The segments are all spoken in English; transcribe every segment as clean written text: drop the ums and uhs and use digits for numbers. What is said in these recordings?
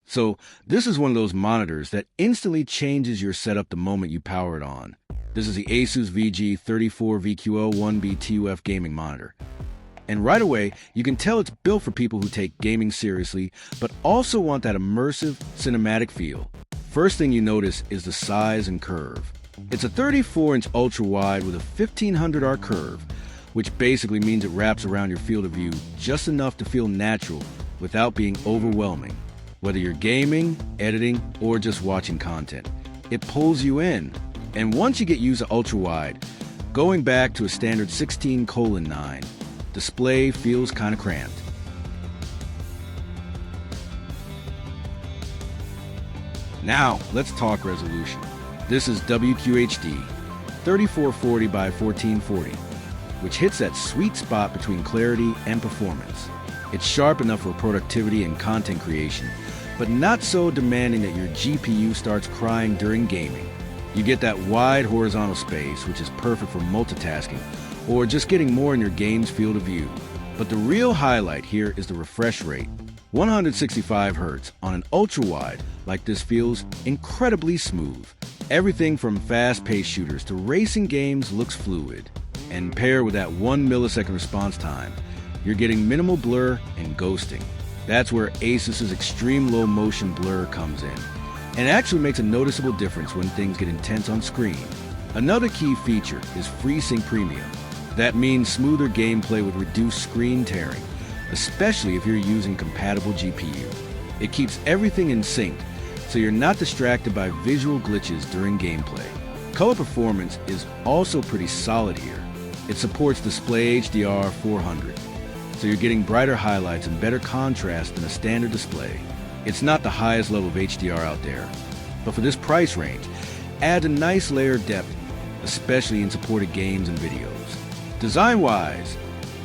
So this is one of those monitors that instantly changes your setup the moment you power it on. This is the ASUS VG34VQL1B TUF gaming monitor. And right away, you can tell it's built for people who take gaming seriously, but also want that immersive, cinematic feel. First thing you notice is the size and curve. It's a 34-inch ultra-wide with a 1500R curve, which basically means it wraps around your field of view just enough to feel natural without being overwhelming. Whether you're gaming, editing, or just watching content, it pulls you in. And once you get used to ultra-wide, going back to a standard 16:9, display feels kind of cramped. Now, let's talk resolution. This is WQHD 3440 by 1440, which hits that sweet spot between clarity and performance. It's sharp enough for productivity and content creation, but not so demanding that your GPU starts crying during gaming. You get that wide horizontal space, which is perfect for multitasking or just getting more in your game's field of view. But the real highlight here is the refresh rate. 165 Hz on an ultra-wide like this feels incredibly smooth. Everything from fast-paced shooters to racing games looks fluid. And paired with that 1 millisecond response time, you're getting minimal blur and ghosting. That's where ASUS's extreme low motion blur comes in, and it actually makes a noticeable difference when things get intense on screen. Another key feature is FreeSync Premium. That means smoother gameplay with reduced screen tearing, especially if you're using compatible GPU. It keeps everything in sync, so you're not distracted by visual glitches during gameplay. Color performance is also pretty solid here. It supports Display HDR 400, so you're getting brighter highlights and better contrast than a standard display. It's not the highest level of HDR out there, but for this price range, adds a nice layer of depth, especially in supported games and videos. Design-wise,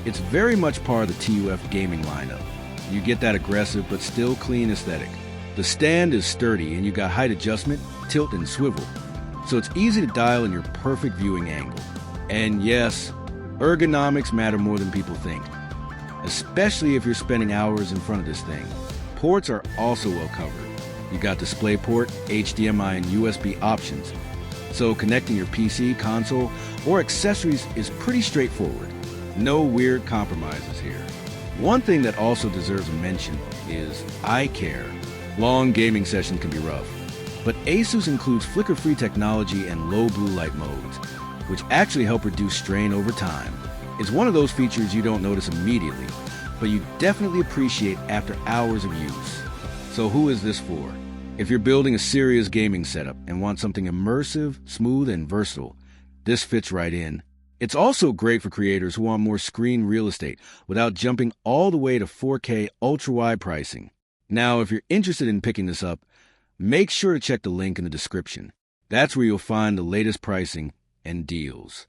it's very much part of the TUF gaming lineup. You get that aggressive but still clean aesthetic. The stand is sturdy and you got height adjustment, tilt, and swivel, so it's easy to dial in your perfect viewing angle. And yes, ergonomics matter more than people think, especially if you're spending hours in front of this thing. Ports are also well covered. You got DisplayPort, HDMI, and USB options, so connecting your PC, console, or accessories is pretty straightforward. No weird compromises here. One thing that also deserves a mention is eye care. Long gaming sessions can be rough, but ASUS includes flicker-free technology and low blue light modes, which actually help reduce strain over time. It's one of those features you don't notice immediately, but you definitely appreciate after hours of use. So who is this for? If you're building a serious gaming setup and want something immersive, smooth, and versatile, this fits right in. It's also great for creators who want more screen real estate without jumping all the way to 4K ultra-wide pricing. Now, if you're interested in picking this up, make sure to check the link in the description. That's where you'll find the latest pricing and deals.